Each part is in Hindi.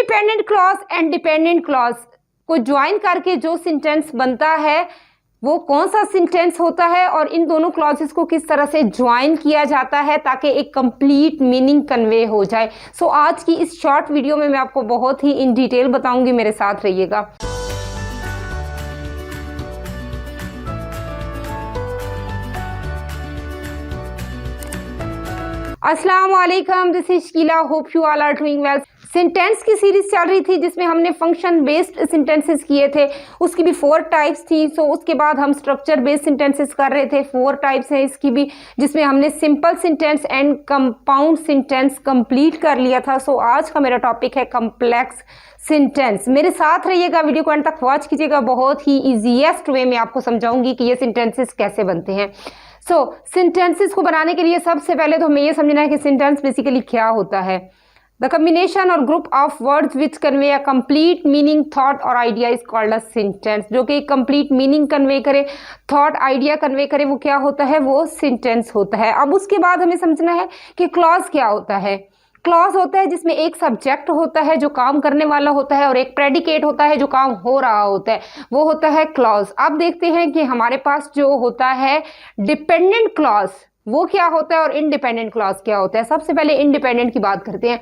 Independent clause and dependent clause को ज्वाइन करके जो सेंटेंस बनता है वो कौन सा सेंटेंस होता है और इन दोनों क्लॉजेस को किस तरह से ज्वाइन किया जाता है ताकि एक कंप्लीट मीनिंग कन्वे हो जाए। सो आज की इस शॉर्ट वीडियो में मैं आपको बहुत ही इन डिटेल बताऊंगी, मेरे साथ रहिएगा। अस्सलाम वालेकुम, this is Sheela, hope you all are doing well. Sentence की सीरीज चल रही थी जिसमें हमने फंक्शन बेस्ड सेंटेंसेस किए थे, उसकी भी 4 टाइप्स थी। सो उसके बाद हम स्ट्रक्चर बेस्ड सेंटेंसेस कर रहे थे, 4 टाइप्स हैं इसकी भी, जिसमें हमने simple sentence and compound sentence complete कर लिया था। सो आज का मेरा टॉपिक है कॉम्प्लेक्स सेंटेंस। मेरे साथ रहिएगा, वीडियो को अंत तक वॉच कीजिएगा। बहुत ही ईजीएस्ट वे में आपको समझाऊंगी कि ये सेंटेंसेस कैसे बनते हैं। सेंटेंसेस को बनाने के लिए सबसे पहले तो हमें ये समझना है कि सेंटेंस बेसिकली क्या होता है। द कम्बिनेशन और group of words which convey a complete meaning, thought और idea is called a sentence. जो कि कंप्लीट मीनिंग कन्वे करे, थॉट आइडिया कन्वे करे, वो क्या होता है, वो सेंटेंस होता है। अब उसके बाद हमें समझना है कि क्लॉज क्या होता है। क्लॉज होता है जिसमें एक सब्जेक्ट होता है जो काम करने वाला होता है और एक प्रेडिकेट होता है जो काम हो रहा होता है, वो होता है क्लॉज। अब देखते हैं कि हमारे पास जो होता है डिपेंडेंट क्लॉज वो क्या होता है और इंडिपेंडेंट क्लॉज क्या होता है। सबसे पहले इंडिपेंडेंट की बात करते हैं।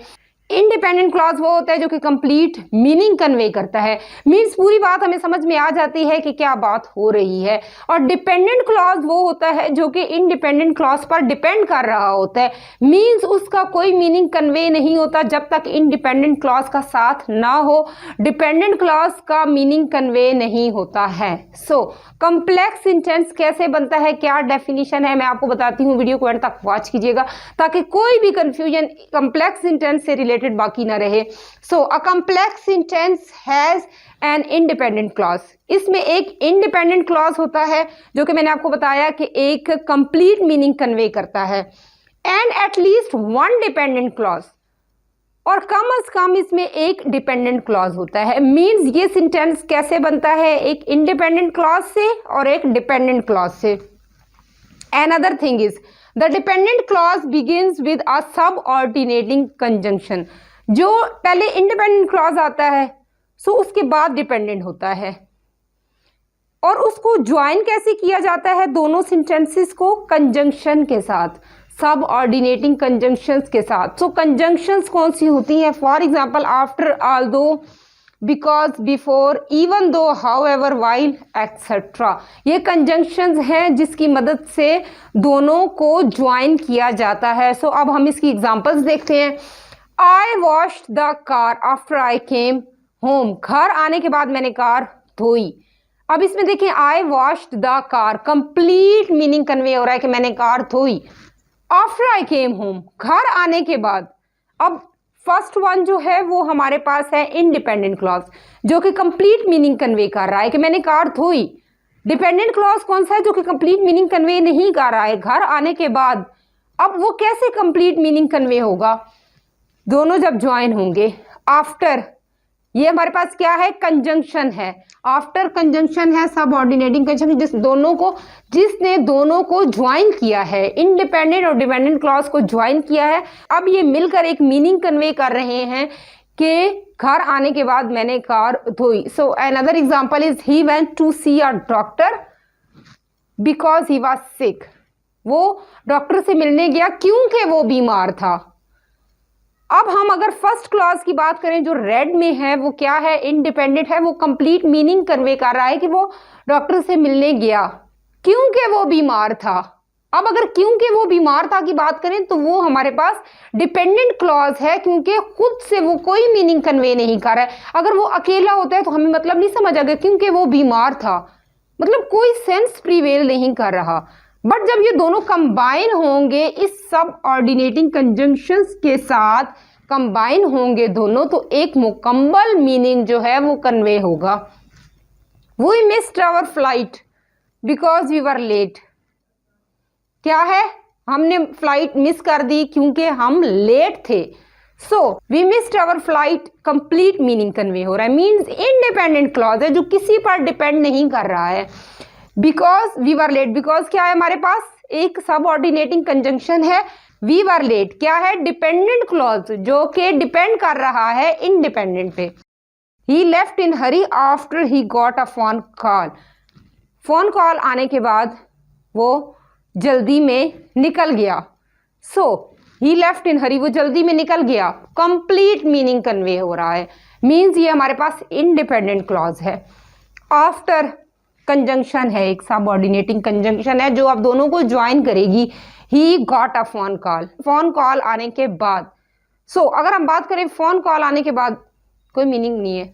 इंडिपेंडेंट क्लॉज वो होता है जो कि कंप्लीट मीनिंग कन्वे करता है, मीन्स पूरी बात हमें समझ में आ जाती है कि क्या बात हो रही है। और डिपेंडेंट क्लॉज वो होता है जो कि इंडिपेंडेंट क्लॉज पर डिपेंड कर रहा होता है, मीन्स उसका कोई मीनिंग कन्वे नहीं होता जब तक इंडिपेंडेंट क्लॉज का साथ ना हो, डिपेंडेंट क्लॉज का मीनिंग कन्वे नहीं होता है। सो कॉम्प्लेक्स सेंटेंस कैसे बनता है, क्या डेफिनेशन है, मैं आपको बताती हूँ। वीडियो को एंड तक वॉच कीजिएगा ताकि कोई भी कंफ्यूजन कॉम्प्लेक्स सेंटेंस से रिलेटेड बाकी ना रहे। So a complex sentence has an independent clause. इसमें एक इंडिपेंडेंट क्लॉज होता है जो कि मैंने आपको बताया कि एक कंप्लीट मीनिंग कन्वे करता है, and at least one dependent clause, और कम अज कम इसमें एक डिपेंडेंट क्लॉज होता है। मीन्स ये सेंटेंस कैसे बनता है, एक इंडिपेंडेंट क्लॉज से और एक डिपेंडेंट क्लॉज से। Another thing is the dependent clause begins with a subordinating conjunction। जो पहले इंडिपेंडेंट क्लॉज आता है सो उसके बाद डिपेंडेंट होता है, और उसको ज्वाइन कैसे किया जाता है, दोनों सेंटेंसेस को कंजंक्शन के साथ, सब ऑर्डिनेटिंग कंजंक्शंस के साथ। सो कंजंक्शंस कौन सी होती हैं, for example after, although, because, before, even though, how ever, while, etcetera. ये कंजंक्शंस हैं जिसकी मदद से दोनों को ज्वाइन किया जाता है। सो अब हम इसकी एग्जांपल्स देखते हैं। I washed the car after I came home. घर आने के बाद मैंने कार धोई। अब इसमें देखिए I washed the car, complete meaning convey हो रहा है कि मैंने कार धोई। आफ्टर आई केम होम, घर आने के बाद। अब फर्स्ट वन जो है वो हमारे पास है इंडिपेंडेंट क्लॉज जो कि कंप्लीट मीनिंग कन्वे कर रहा है कि मैंने कार धोई। डिपेंडेंट क्लॉज कौन सा है, जो कि कंप्लीट मीनिंग कन्वे नहीं कर रहा है, घर आने के बाद। अब वो कैसे कंप्लीट मीनिंग कन्वे होगा, दोनों जब ज्वाइन होंगे। आफ्टर, ये हमारे पास क्या है, कंजंक्शन है। आफ्टर कंजंक्शन है, सब ऑर्डिनेटिंग कंजंक्शन, जिसने दोनों को ज्वाइन किया है, इंडिपेंडेंट और डिपेंडेंट क्लॉज को ज्वाइन किया है। अब ये मिलकर एक मीनिंग कन्वे कर रहे हैं कि घर आने के बाद मैंने कार धोई। So another example is he went to see a doctor because he was sick. वो डॉक्टर से मिलने गया क्योंकि वो बीमार था। अब हम अगर फर्स्ट क्लॉज की बात करें जो रेड में है, वो क्या है, इंडिपेंडेंट है, वो कंप्लीट मीनिंग कन्वे कर रहा है कि वो डॉक्टर से मिलने गया क्योंकि वो बीमार था। अब अगर क्योंकि वो बीमार था की बात करें तो वो हमारे पास डिपेंडेंट क्लॉज है, क्योंकि खुद से वो कोई मीनिंग कन्वे नहीं कर रहा है। अगर वो अकेला होता है तो हमें मतलब नहीं समझ आ गया, क्योंकि वो बीमार था, मतलब कोई सेंस प्रिवेल नहीं कर रहा। बट जब ये दोनों कंबाइन होंगे, इस सब ऑर्डिनेटिंग कंजंक्शंस के साथ कंबाइन होंगे दोनों, तो एक मुकम्मल मीनिंग जो है वो कन्वे होगा। We missed our flight because we were late. क्या है, हमने फ्लाइट मिस कर दी क्योंकि हम लेट थे। So we missed our flight, complete meaning convey हो रहा है, मीन्स इंडिपेंडेंट क्लॉज है जो किसी पर डिपेंड नहीं कर रहा है। Because we were late, because क्या है हमारे पास, एक सब ऑर्डिनेटिंग कंजंक्शन है वी वर लेट क्या है? डिपेंडेंट क्लॉज जो कि डिपेंड कर रहा है इंडिपेंडेंट पे। He left in hurry after he got a phone call, phone call आने के बाद वो जल्दी में निकल गया। सो ही लेफ्ट इन हरी, वो जल्दी में निकल गया। कंप्लीट मीनिंग कन्वे हो रहा है, मीन्स ये हमारे पास इंडिपेंडेंट क्लॉज है। आफ्टर कंजंक्शन है, एक सबऑर्डिनेटिंग कंजंक्शन है जो आप दोनों को ज्वाइन करेगी। ही got a phone call, phone call आने के बाद। सो अगर हम बात करें फोन कॉल आने के बाद, कोई मीनिंग नहीं है,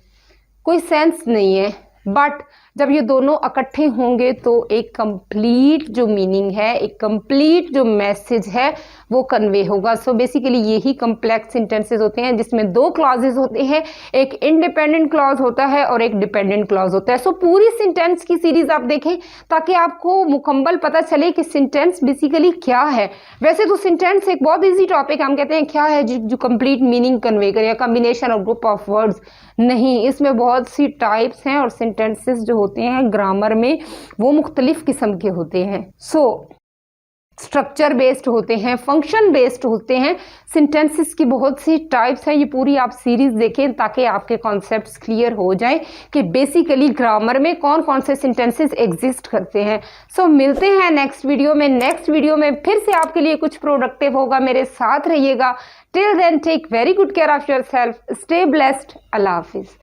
कोई सेंस नहीं है, बट जब ये दोनों इकट्ठे होंगे तो एक कंप्लीट जो मीनिंग है, एक कंप्लीट जो मैसेज है वो कन्वे होगा। सो बेसिकली यही कम्प्लेक्स सेंटेंसेस होते हैं जिसमें दो क्लॉजेज होते हैं, एक इंडिपेंडेंट क्लॉज होता है और एक डिपेंडेंट क्लॉज होता है। सो पूरी सेंटेंस की सीरीज आप देखें ताकि आपको मुकम्मल पता चले कि सेंटेंस बेसिकली क्या है। वैसे तो सेंटेंस एक बहुत ईजी टॉपिक, हम कहते हैं क्या है जो कंप्लीट मीनिंग कन्वे करे, कॉम्बिनेशन और ग्रुप ऑफ वर्ड्स नहीं, इसमें बहुत सी टाइप्स हैं और सेंटेंसेस जो होते हैं ग्रामर में वो मुख्तलिफ किस्म के होते हैं। सो स्ट्रक्चर बेस्ड होते हैं, फंक्शन बेस्ड होते हैं, सेंटेंसेस की बहुत सी टाइप्स हैं। ये पूरी आप सीरीज देखें ताकि आपके कॉन्सेप्ट्स क्लियर हो जाए कि बेसिकली ग्रामर में कौन कौन से सेंटेंसेस एग्जिस्ट करते हैं। सो मिलते हैं नेक्स्ट वीडियो में। नेक्स्ट वीडियो में फिर से आपके लिए कुछ प्रोडक्टिव होगा, मेरे साथ रहिएगा। Till then take very good care of yourself, stay blessed, अल्लाह हाफिज।